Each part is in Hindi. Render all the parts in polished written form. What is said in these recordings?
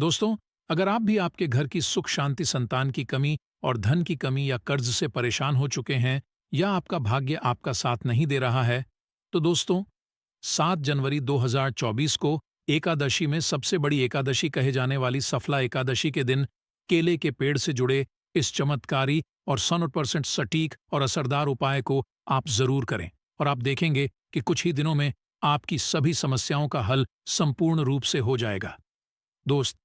दोस्तों, अगर आप भी आपके घर की सुख शांति, संतान की कमी और धन की कमी या कर्ज से परेशान हो चुके हैं या आपका भाग्य आपका साथ नहीं दे रहा है, तो दोस्तों 7 जनवरी 2024 को एकादशी में सबसे बड़ी एकादशी कहे जाने वाली सफला एकादशी के दिन केले के पेड़ से जुड़े इस चमत्कारी और 100% सटीक और असरदार उपाय को आप जरूर करें और आप देखेंगे कि कुछ ही दिनों में आपकी सभी समस्याओं का हल संपूर्ण रूप से हो जाएगा। दोस्त,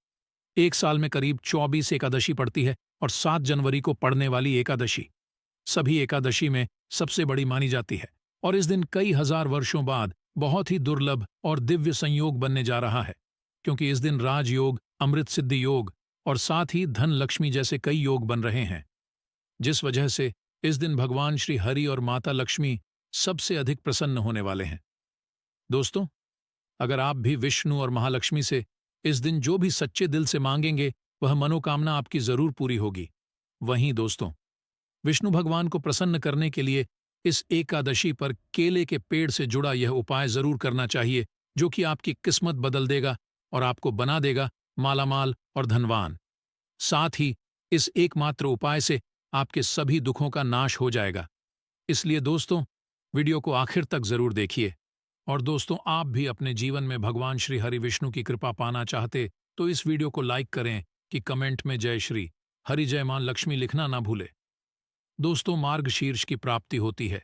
एक साल में करीब 24 एकादशी पड़ती है और 7 जनवरी को पड़ने वाली एकादशी सभी एकादशी में सबसे बड़ी मानी जाती है और इस दिन कई हजार वर्षों बाद बहुत ही दुर्लभ और दिव्य संयोग बनने जा रहा है, क्योंकि इस दिन राजयोग, अमृत सिद्धि योग और साथ ही धन लक्ष्मी जैसे कई योग बन रहे हैं, जिस वजह से इस दिन भगवान श्री हरि और माता लक्ष्मी सबसे अधिक प्रसन्न होने वाले हैं। दोस्तों, अगर आप भी विष्णु और महालक्ष्मी से इस दिन जो भी सच्चे दिल से मांगेंगे वह मनोकामना आपकी जरूर पूरी होगी। वहीं दोस्तों, विष्णु भगवान को प्रसन्न करने के लिए इस एकादशी पर केले के पेड़ से जुड़ा यह उपाय जरूर करना चाहिए, जो कि आपकी किस्मत बदल देगा और आपको बना देगा मालामाल और धनवान। साथ ही इस एकमात्र उपाय से आपके सभी दुखों का नाश हो जाएगा। इसलिए दोस्तों, वीडियो को आखिर तक जरूर देखिए। और दोस्तों, आप भी अपने जीवन में भगवान श्री हरि विष्णु की कृपा पाना चाहते तो इस वीडियो को लाइक करें कि कमेंट में जय श्री हरि जय मां लक्ष्मी लिखना ना भूले। दोस्तों, मार्ग शीर्ष की प्राप्ति होती है।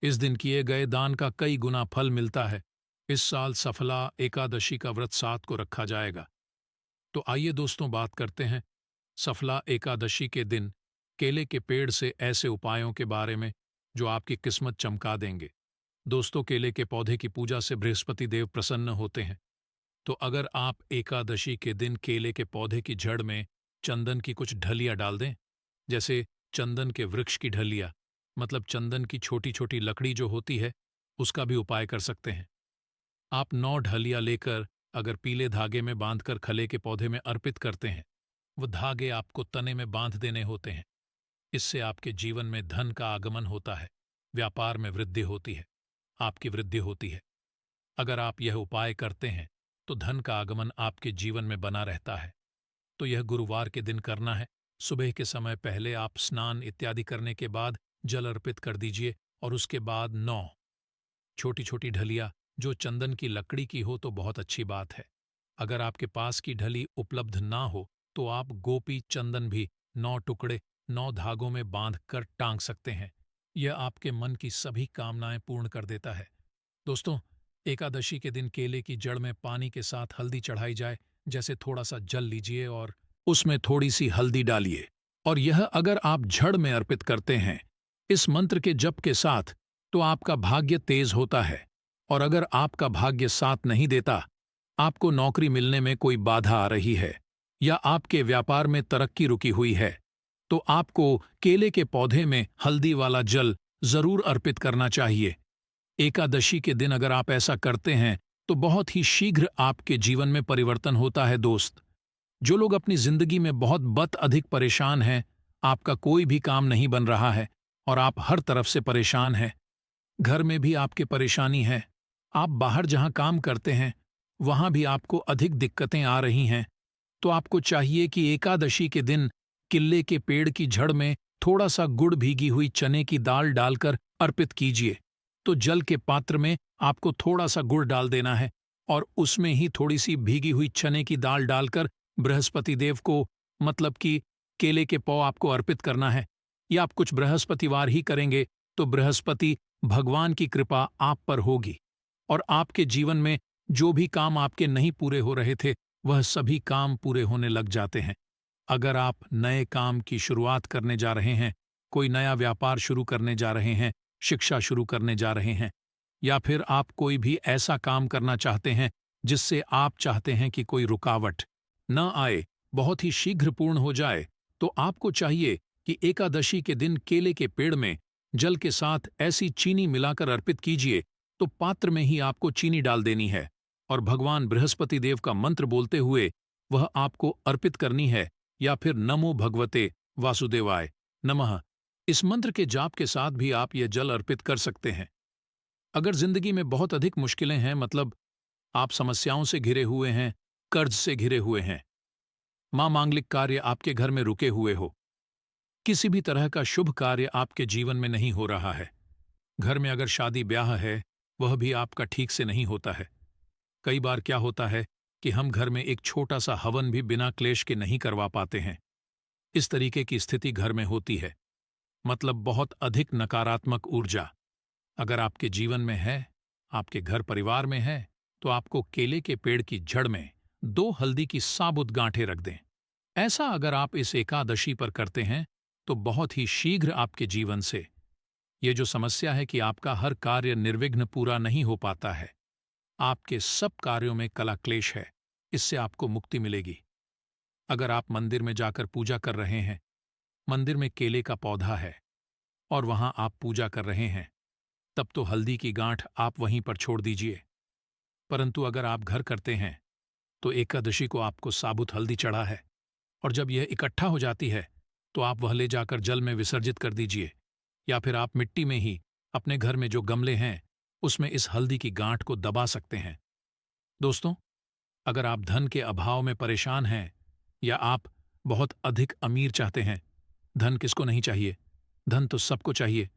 इस दिन किए गए दान का कई गुना फल मिलता है। इस साल सफला एकादशी का व्रत 7 को रखा जाएगा। तो आइए दोस्तों, बात करते हैं सफला एकादशी के दिन केले के पेड़ से ऐसे उपायों के बारे में जो आपकी किस्मत चमका देंगे। दोस्तों, केले के पौधे की पूजा से बृहस्पति देव प्रसन्न होते हैं। तो अगर आप एकादशी के दिन केले के पौधे की जड़ में चंदन की कुछ ढलियां डाल दें, जैसे चंदन के वृक्ष की ढलियां, मतलब चंदन की छोटी छोटी लकड़ी जो होती है, उसका भी उपाय कर सकते हैं। आप 9 ढलियां लेकर अगर पीले धागे में बांधकर खले के पौधे में अर्पित करते हैं, वो धागे आपको तने में बांध देने होते हैं। इससे आपके जीवन में धन का आगमन होता है, व्यापार में वृद्धि होती है, आपकी वृद्धि होती है। अगर आप यह उपाय करते हैं तो धन का आगमन आपके जीवन में बना रहता है। तो यह गुरुवार के दिन करना है। सुबह के समय पहले आप स्नान इत्यादि करने के बाद जल अर्पित कर दीजिए और उसके बाद 9 छोटी छोटी ढलियां जो चंदन की लकड़ी की हो तो बहुत अच्छी बात है। अगर आपके पास की ढली उपलब्ध ना हो तो आप गोपी चंदन भी 9 टुकड़े 9 धागों में बांध कर टांग सकते हैं। यह आपके मन की सभी कामनाएं पूर्ण कर देता है। दोस्तों, एकादशी के दिन केले की जड़ में पानी के साथ हल्दी चढ़ाई जाए। जैसे थोड़ा सा जल लीजिए और उसमें थोड़ी सी हल्दी डालिए, और यह अगर आप जड़ में अर्पित करते हैं इस मंत्र के जप के साथ, तो आपका भाग्य तेज होता है। और अगर आपका भाग्य साथ नहीं देता, आपको नौकरी मिलने में कोई बाधा आ रही है या आपके व्यापार में तरक्की रुकी हुई है, तो आपको केले के पौधे में हल्दी वाला जल जरूर अर्पित करना चाहिए। एकादशी के दिन अगर आप ऐसा करते हैं तो बहुत ही शीघ्र आपके जीवन में परिवर्तन होता है। दोस्त, जो लोग अपनी जिंदगी में बहुत अधिक परेशान हैं, आपका कोई भी काम नहीं बन रहा है और आप हर तरफ से परेशान हैं, घर में भी आपके परेशानी है, आप बाहर जहां काम करते हैं वहां भी आपको अधिक दिक्कतें आ रही हैं, तो आपको चाहिए कि एकादशी के दिन केले के पेड़ की जड़ में थोड़ा सा गुड़ भीगी हुई चने की दाल डालकर अर्पित कीजिए। तो जल के पात्र में आपको थोड़ा सा गुड़ डाल देना है और उसमें ही थोड़ी सी भीगी हुई चने की दाल डालकर बृहस्पति देव को, मतलब कि केले के पौ आपको अर्पित करना है। या आप कुछ बृहस्पतिवार ही करेंगे तो बृहस्पति भगवान की कृपा आप पर होगी और आपके जीवन में जो भी काम आपके नहीं पूरे हो रहे थे वह सभी काम पूरे होने लग जाते हैं। अगर आप नए काम की शुरुआत करने जा रहे हैं, कोई नया व्यापार शुरू करने जा रहे हैं, शिक्षा शुरू करने जा रहे हैं, या फिर आप कोई भी ऐसा काम करना चाहते हैं जिससे आप चाहते हैं कि कोई रुकावट न आए, बहुत ही शीघ्र पूर्ण हो जाए, तो आपको चाहिए कि एकादशी के दिन केले के पेड़ में जल के साथ ऐसी चीनी मिलाकर अर्पित कीजिए। तो पात्र में ही आपको चीनी डाल देनी है और भगवान बृहस्पति देव का मंत्र बोलते हुए वह आपको अर्पित करनी है, या फिर नमो भगवते वासुदेवाय नमः, इस मंत्र के जाप के साथ भी आप यह जल अर्पित कर सकते हैं। अगर जिंदगी में बहुत अधिक मुश्किलें हैं, मतलब आप समस्याओं से घिरे हुए हैं, कर्ज से घिरे हुए हैं, माँ मांगलिक कार्य आपके घर में रुके हुए हो, किसी भी तरह का शुभ कार्य आपके जीवन में नहीं हो रहा है, घर में अगर शादी ब्याह है वह भी आपका ठीक से नहीं होता है। कई बार क्या होता है कि हम घर में एक छोटा सा हवन भी बिना क्लेश के नहीं करवा पाते हैं। इस तरीके की स्थिति घर में होती है, मतलब बहुत अधिक नकारात्मक ऊर्जा अगर आपके जीवन में है, आपके घर परिवार में है, तो आपको केले के पेड़ की जड़ में 2 हल्दी की साबुत गांठें रख दें। ऐसा अगर आप इस एकादशी पर करते हैं तो बहुत ही शीघ्र आपके जीवन से ये जो समस्या है कि आपका हर कार्य निर्विघ्न पूरा नहीं हो पाता है, आपके सब कार्यों में कला क्लेश है, इससे आपको मुक्ति मिलेगी। अगर आप मंदिर में जाकर पूजा कर रहे हैं, मंदिर में केले का पौधा है और वहां आप पूजा कर रहे हैं, तब तो हल्दी की गांठ आप वहीं पर छोड़ दीजिए। परंतु अगर आप घर करते हैं तो एकादशी को आपको साबुत हल्दी चढ़ा है और जब यह इकट्ठा हो जाती है तो आप वह ले जाकर जल में विसर्जित कर दीजिए, या फिर आप मिट्टी में ही अपने घर में जो गमले हैं उसमें इस हल्दी की गांठ को दबा सकते हैं। दोस्तों, अगर आप धन के अभाव में परेशान हैं या आप बहुत अधिक अमीर चाहते हैं, धन किसको नहीं चाहिए, धन तो सबको चाहिए।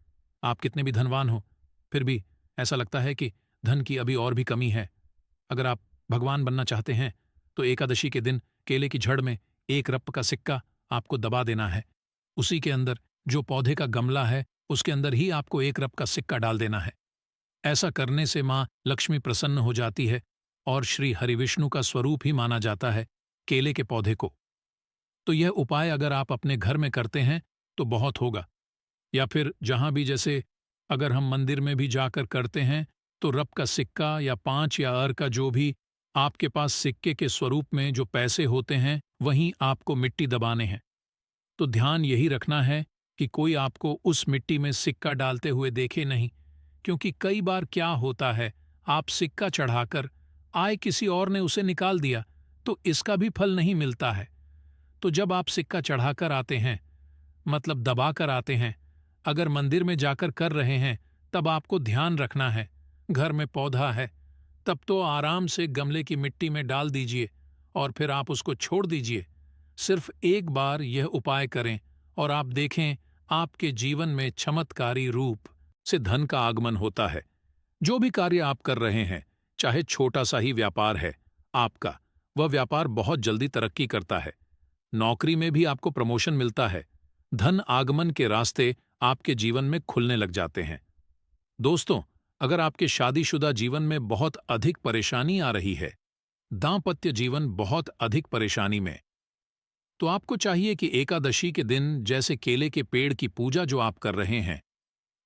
आप कितने भी धनवान हो फिर भी ऐसा लगता है कि धन की अभी और भी कमी है। अगर आप भगवान बनना चाहते हैं तो एकादशी के दिन केले की जड़ में 1 रप का सिक्का आपको दबा देना है। उसी के अंदर जो पौधे का गमला है उसके अंदर ही आपको 1 रप का सिक्का डाल देना है। ऐसा करने से माँ लक्ष्मी प्रसन्न हो जाती है और श्री हरिविष्णु का स्वरूप ही माना जाता है केले के पौधे को। तो यह उपाय अगर आप अपने घर में करते हैं तो बहुत होगा, या फिर जहां भी, जैसे अगर हम मंदिर में भी जाकर करते हैं तो रप का सिक्का या 5 या अर का जो भी आपके पास सिक्के के स्वरूप में जो पैसे होते हैं वहीं आपको मिट्टी दबाने हैं। तो ध्यान यही रखना है कि कोई आपको उस मिट्टी में सिक्का डालते हुए देखे नहीं, क्योंकि कई बार क्या होता है, आप सिक्का चढ़ाकर आए किसी और ने उसे निकाल दिया तो इसका भी फल नहीं मिलता है। तो जब आप सिक्का चढ़ाकर आते हैं, मतलब दबाकर आते हैं, अगर मंदिर में जाकर कर रहे हैं तब आपको ध्यान रखना है, घर में पौधा है तब तो आराम से गमले की मिट्टी में डाल दीजिए और फिर आप उसको छोड़ दीजिए। सिर्फ एक बार यह उपाय करें और आप देखें आपके जीवन में चमत्कारी रूप से धन का आगमन होता है। जो भी कार्य आप कर रहे हैं, चाहे छोटा सा ही व्यापार है आपका, वह व्यापार बहुत जल्दी तरक्की करता है। नौकरी में भी आपको प्रमोशन मिलता है। धन आगमन के रास्ते आपके जीवन में खुलने लग जाते हैं। दोस्तों, अगर आपके शादीशुदा जीवन में बहुत अधिक परेशानी आ रही है, दांपत्य जीवन बहुत अधिक परेशानी में, तो आपको चाहिए कि एकादशी के दिन जैसे केले के पेड़ की पूजा जो आप कर रहे हैं,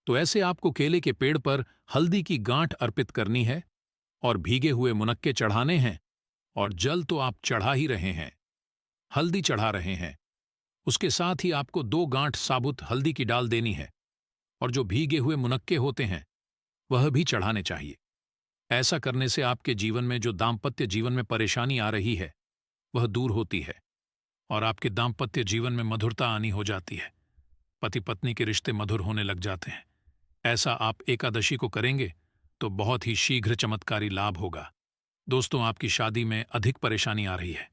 तो ऐसे आपको केले के पेड़ पर हल्दी की गांठ अर्पित करनी है और भीगे हुए मुनक्के चढ़ाने हैं, और जल तो आप चढ़ा ही रहे हैं, हल्दी चढ़ा रहे हैं, उसके साथ ही आपको 2 गांठ साबुत हल्दी की डाल देनी है और जो भीगे हुए मुनक्के होते हैं वह भी चढ़ाने चाहिए। ऐसा करने से आपके जीवन में जो दाम्पत्य जीवन में परेशानी आ रही है वह दूर होती है और आपके दाम्पत्य जीवन में मधुरता आनी हो जाती है। पति पत्नी के रिश्ते मधुर होने लग जाते हैं। ऐसा आप एकादशी को करेंगे तो बहुत ही शीघ्र चमत्कारी लाभ होगा। दोस्तों, आपकी शादी में अधिक परेशानी आ रही है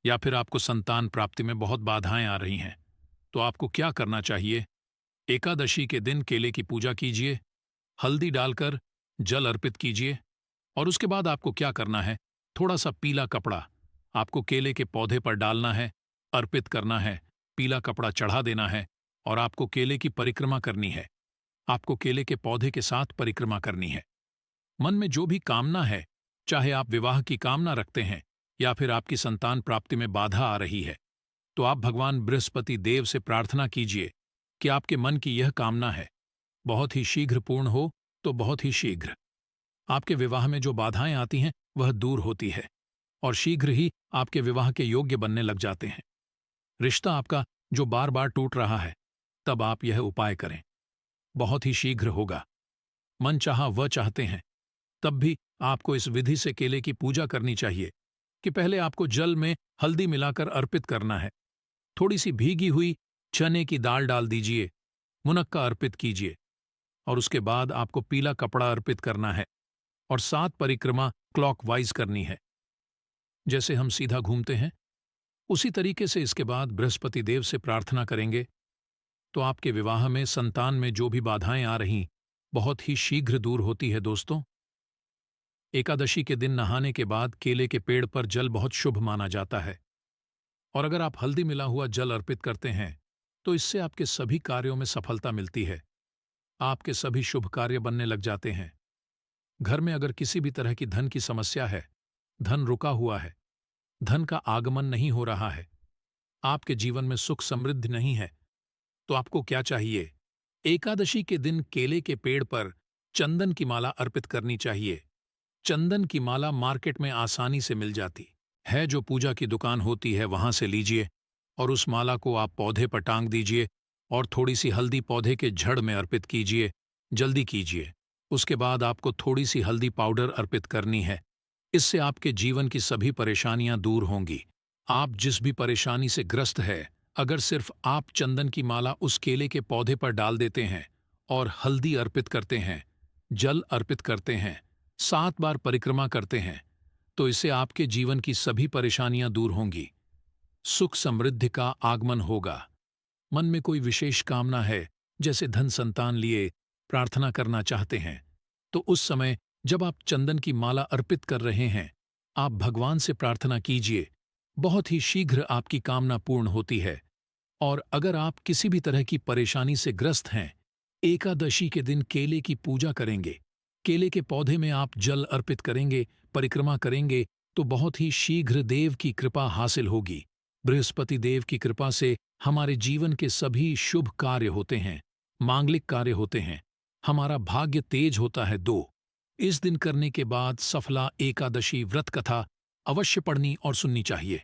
या फिर आपको संतान प्राप्ति में बहुत बाधाएं आ रही हैं, तो आपको क्या करना चाहिए? एकादशी के दिन केले की पूजा कीजिए, हल्दी डालकर जल अर्पित कीजिए, और उसके बाद आपको क्या करना है, थोड़ा सा पीला कपड़ा आपको केले के पौधे पर डालना है, अर्पित करना है, पीला कपड़ा चढ़ा देना है और आपको केले की परिक्रमा करनी है। आपको केले के पौधे के साथ परिक्रमा करनी है। मन में जो भी कामना है, चाहे आप विवाह की कामना रखते हैं या फिर आपकी संतान प्राप्ति में बाधा आ रही है, तो आप भगवान बृहस्पति देव से प्रार्थना कीजिए कि आपके मन की यह कामना है बहुत ही शीघ्र पूर्ण हो, तो बहुत ही शीघ्र आपके विवाह में जो बाधाएं आती हैं वह दूर होती है और शीघ्र ही आपके विवाह के योग्य बनने लग जाते हैं। रिश्ता आपका जो बार बार टूट रहा है, तब आप यह उपाय करें, बहुत ही शीघ्र होगा। मन चाहा वह चाहते हैं, तब भी आपको इस विधि से केले की पूजा करनी चाहिए कि पहले आपको जल में हल्दी मिलाकर अर्पित करना है, थोड़ी सी भीगी हुई चने की दाल डाल दीजिए, मुनक्का अर्पित कीजिए और उसके बाद आपको पीला कपड़ा अर्पित करना है और 7 परिक्रमा क्लॉकवाइज करनी है। जैसे हम सीधा घूमते हैं उसी तरीके से इसके बाद बृहस्पति देव से प्रार्थना करेंगे तो आपके विवाह में संतान में जो भी बाधाएं आ रही बहुत ही शीघ्र दूर होती है दोस्तों। एकादशी के दिन नहाने के बाद केले के पेड़ पर जल बहुत शुभ माना जाता है और अगर आप हल्दी मिला हुआ जल अर्पित करते हैं तो इससे आपके सभी कार्यों में सफलता मिलती है। आपके सभी शुभ कार्य बनने लग जाते हैं। घर में अगर किसी भी तरह की धन की समस्या है, धन रुका हुआ है, धन का आगमन नहीं हो रहा है, आपके जीवन में सुख समृद्धि नहीं है, तो आपको क्या चाहिए? एकादशी के दिन केले के पेड़ पर चंदन की माला अर्पित करनी चाहिए। चंदन की माला मार्केट में आसानी से मिल जाती है, जो पूजा की दुकान होती है वहां से लीजिए और उस माला को आप पौधे पर टांग दीजिए और थोड़ी सी हल्दी पौधे के जड़ में अर्पित कीजिए। जल्दी कीजिए। उसके बाद आपको थोड़ी सी हल्दी पाउडर अर्पित करनी है। इससे आपके जीवन की सभी परेशानियां दूर होंगी। आप जिस भी परेशानी से ग्रस्त है, अगर सिर्फ आप चंदन की माला उस केले के पौधे पर डाल देते हैं और हल्दी अर्पित करते हैं, जल अर्पित करते हैं, 7 बार परिक्रमा करते हैं, तो इससे आपके जीवन की सभी परेशानियां दूर होंगी। सुख समृद्धि का आगमन होगा। मन में कोई विशेष कामना है, जैसे धन संतान लिए प्रार्थना करना चाहते हैं, तो उस समय जब आप चंदन की माला अर्पित कर रहे हैं, आप भगवान से प्रार्थना कीजिए। बहुत ही शीघ्र आपकी कामना पूर्ण होती है। और अगर आप किसी भी तरह की परेशानी से ग्रस्त हैं, एकादशी के दिन केले की पूजा करेंगे, केले के पौधे में आप जल अर्पित करेंगे, परिक्रमा करेंगे, तो बहुत ही शीघ्र देव की कृपा हासिल होगी। बृहस्पति देव की कृपा से हमारे जीवन के सभी शुभ कार्य होते हैं, मांगलिक कार्य होते हैं, हमारा भाग्य तेज होता है। इस दिन करने के बाद सफला एकादशी व्रत कथा अवश्य पढ़नी और सुननी चाहिए।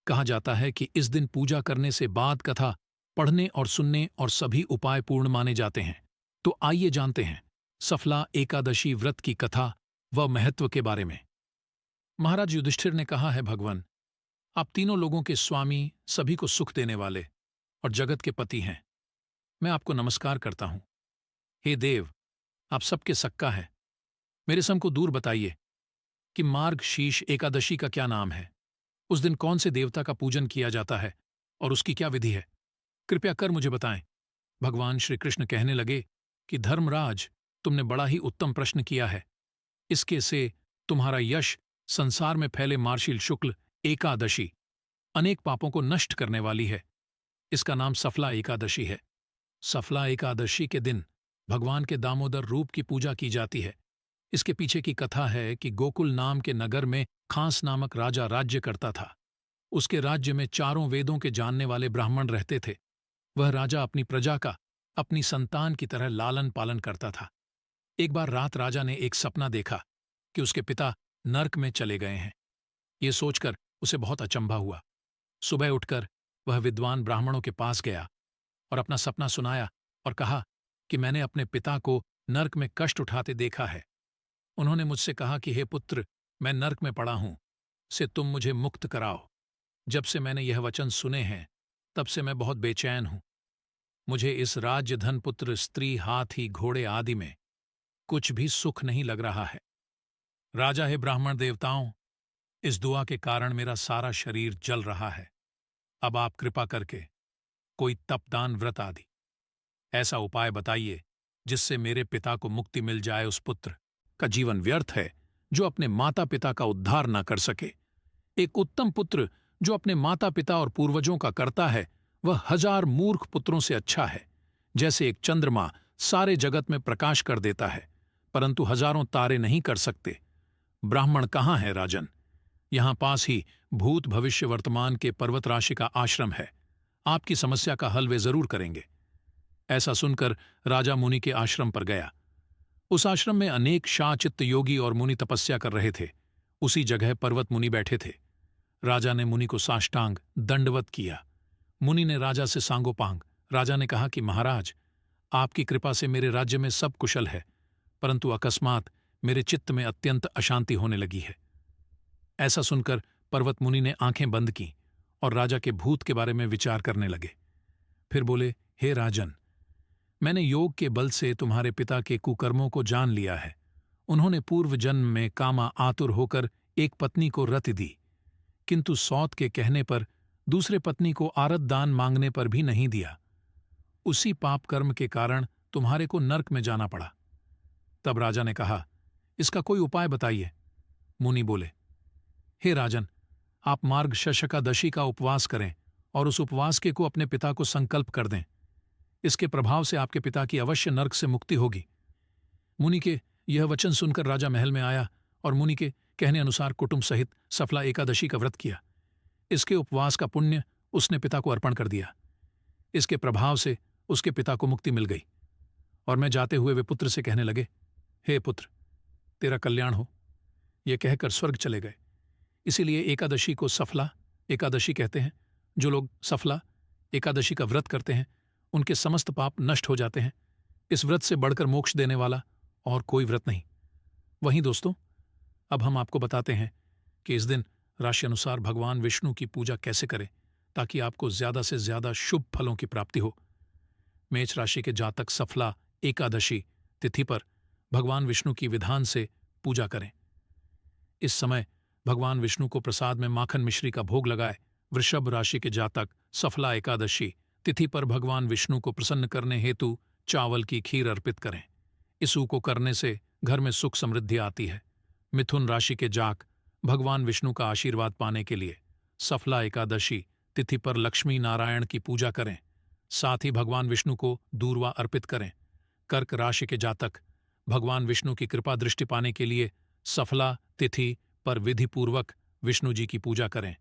कहा जाता है कि इस दिन पूजा करने से बाद कथा पढ़ने और सुनने और सभी उपाय पूर्ण माने जाते हैं। तो आइए जानते हैं सफला एकादशी व्रत की कथा व महत्व के बारे में। महाराज युधिष्ठिर ने कहा है, भगवान, आप तीनों लोगों के स्वामी, सभी को सुख देने वाले और जगत के पति हैं। मैं आपको नमस्कार करता हूं। हे देव, आप सबके सक्का है। मेरे सम को दूर बताइए कि मार्गशीर्ष एकादशी का क्या नाम है, उस दिन कौन से देवता का पूजन किया जाता है और उसकी क्या विधि है, कृपया कर मुझे बताएं। भगवान श्री कृष्ण कहने लगे कि धर्मराज, तुमने बड़ा ही उत्तम प्रश्न किया है। इसके से तुम्हारा यश संसार में फैले मार्गशीर्ष शुक्ल एकादशी अनेक पापों को नष्ट करने वाली है। इसका नाम सफला एकादशी है। सफला एकादशी के दिन भगवान के दामोदर रूप की पूजा की जाती है। इसके पीछे की कथा है कि गोकुल नाम के नगर में खांस नामक राजा राज्य करता था। उसके राज्य में चारों वेदों के जानने वाले ब्राह्मण रहते थे। वह राजा अपनी प्रजा का अपनी संतान की तरह लालन पालन करता था। एक बार रात राजा ने एक सपना देखा कि उसके पिता नर्क में चले गए हैं। ये सोचकर उसे बहुत अचंभा हुआ। सुबह उठकर वह विद्वान ब्राह्मणों के पास गया और अपना सपना सुनाया और कहा कि मैंने अपने पिता को नर्क में कष्ट उठाते देखा है। उन्होंने मुझसे कहा कि हे पुत्र, मैं नर्क में पड़ा हूं, से तुम मुझे मुक्त कराओ। जब से मैंने यह वचन सुने हैं, तब से मैं बहुत बेचैन हूं। मुझे इस राज्य, धन, पुत्र, स्त्री, हाथी, घोड़े आदि में कुछ भी सुख नहीं लग रहा है। राजा, हे ब्राह्मण देवताओं, इस दुआ के कारण मेरा सारा शरीर जल रहा है। अब आप कृपा करके कोई तपदान, व्रत आदि ऐसा उपाय बताइए जिससे मेरे पिता को मुक्ति मिल जाए। उस पुत्र का जीवन व्यर्थ है जो अपने माता पिता का उद्धार न कर सके। एक उत्तम पुत्र जो अपने माता पिता और पूर्वजों का करता है, वह 1000 मूर्ख पुत्रों से अच्छा है। जैसे एक चंद्रमा सारे जगत में प्रकाश कर देता है, परंतु हजारों तारे नहीं कर सकते। ब्राह्मण कहाँ है राजन? यहां पास ही भूत, भविष्य, वर्तमान के पर्वतराशि का आश्रम है। आपकी समस्या का हल वे जरूर करेंगे। ऐसा सुनकर राजा मुनि के आश्रम पर गया। उस आश्रम में अनेक शाचित्त योगी और मुनि तपस्या कर रहे थे। उसी जगह पर्वत मुनि बैठे थे। राजा ने मुनि को साष्टांग दंडवत किया। मुनि ने राजा से सांगोपांग। राजा ने कहा कि महाराज, आपकी कृपा से मेरे राज्य में सब कुशल है, परंतु अकस्मात मेरे चित्त में अत्यंत अशांति होने लगी है। ऐसा सुनकर पर्वत मुनि ने आंखें बंद की और राजा के भूत के बारे में विचार करने लगे। फिर बोले, हे राजन, मैंने योग के बल से तुम्हारे पिता के कुकर्मों को जान लिया है। उन्होंने पूर्व जन्म में कामा आतुर होकर एक पत्नी को रति दी, किंतु सौत के कहने पर दूसरे पत्नी को आरत दान मांगने पर भी नहीं दिया। उसी पाप कर्म के कारण तुम्हारे को नर्क में जाना पड़ा। तब राजा ने कहा, इसका कोई उपाय बताइए। मुनि बोले, हे राजन, आप मार्ग शशकादशी का उपवास करें और उस उपवास के को अपने पिता को संकल्प कर दें। इसके प्रभाव से आपके पिता की अवश्य नर्क से मुक्ति होगी। मुनि के यह वचन सुनकर राजा महल में आया और मुनि के कहने अनुसार कुटुंब सहित सफला एकादशी का व्रत किया। इसके उपवास का पुण्य उसने पिता को अर्पण कर दिया। इसके प्रभाव से उसके पिता को मुक्ति मिल गई। और मैं जाते हुए वे पुत्र से कहने लगे, हे पुत्र, तेरा कल्याण हो। ये कहकर स्वर्ग चले गए। इसीलिए एकादशी को सफला एकादशी कहते हैं। जो लोग सफला एकादशी का व्रत करते हैं उनके समस्त पाप नष्ट हो जाते हैं। इस व्रत से बढ़कर मोक्ष देने वाला और कोई व्रत नहीं। वहीं दोस्तों, अब हम आपको बताते हैं कि इस दिन राशि अनुसार भगवान विष्णु की पूजा कैसे करें ताकि आपको ज्यादा से ज्यादा शुभ फलों की प्राप्ति हो। मेष राशि के जातक सफला एकादशी तिथि पर भगवान विष्णु की विधान से पूजा करें। इस समय भगवान विष्णु को प्रसाद में माखन मिश्री का भोग लगाए। वृषभ राशि के जातक सफला एकादशी तिथि पर भगवान विष्णु को प्रसन्न करने हेतु चावल की खीर अर्पित करें। इसू को करने से घर में सुख समृद्धि आती है। मिथुन राशि के जाक भगवान विष्णु का आशीर्वाद पाने के लिए सफला एकादशी तिथि पर लक्ष्मी नारायण की पूजा करें। साथ ही भगवान विष्णु को दूर्वा अर्पित करें। कर्क राशि के जातक भगवान विष्णु की कृपा दृष्टि पाने के लिए सफला तिथि पर विधि पूर्वक विष्णु जी की पूजा करें।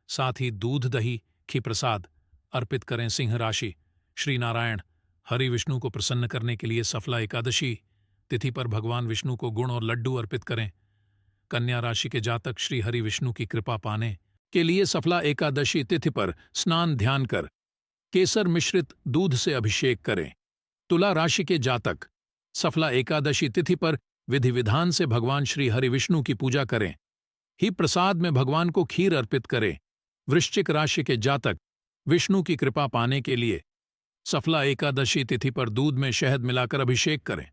साथ ही दूध दही की प्रसाद अर्पित करें। सिंह राशि श्री नारायण हरि विष्णु को प्रसन्न करने के लिए सफला एकादशी तिथि पर भगवान विष्णु को गुड़ और लड्डू अर्पित करें। कन्या राशि के जातक श्री हरि विष्णु की कृपा पाने के लिए सफला एकादशी तिथि पर स्नान ध्यान कर केसर मिश्रित दूध से अभिषेक करें। तुला राशि के जातक सफला एकादशी तिथि पर विधि विधान से भगवान श्री हरि विष्णु की पूजा करें। ही प्रसाद में भगवान को खीर अर्पित करें। वृश्चिक राशि के जातक विष्णु की कृपा पाने के लिए सफला एकादशी तिथि पर दूध में शहद मिलाकर अभिषेक करें।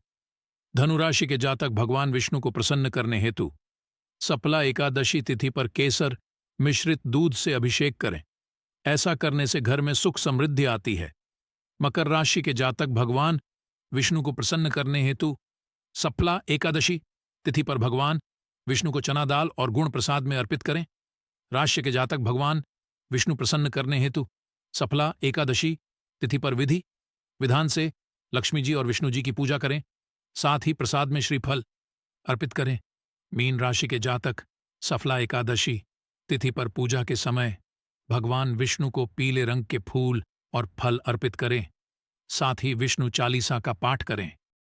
धनुराशि के जातक भगवान विष्णु को प्रसन्न करने हेतु सफला एकादशी तिथि पर केसर मिश्रित दूध से अभिषेक करें। ऐसा करने से घर में सुख समृद्धि आती है। मकर राशि के जातक भगवान विष्णु को प्रसन्न करने हेतु सफला एकादशी तिथि पर भगवान विष्णु को चना दाल और गुण प्रसाद में अर्पित करें। राशि के जातक भगवान विष्णु प्रसन्न करने हेतु सफला एकादशी तिथि पर विधि विधान से लक्ष्मी जी और विष्णु जी की पूजा करें। साथ ही प्रसाद में श्रीफल अर्पित करें। मीन राशि के जातक सफला एकादशी तिथि पर पूजा के समय भगवान विष्णु को पीले रंग के फूल और फल अर्पित करें। साथ ही विष्णु चालीसा का पाठ करें।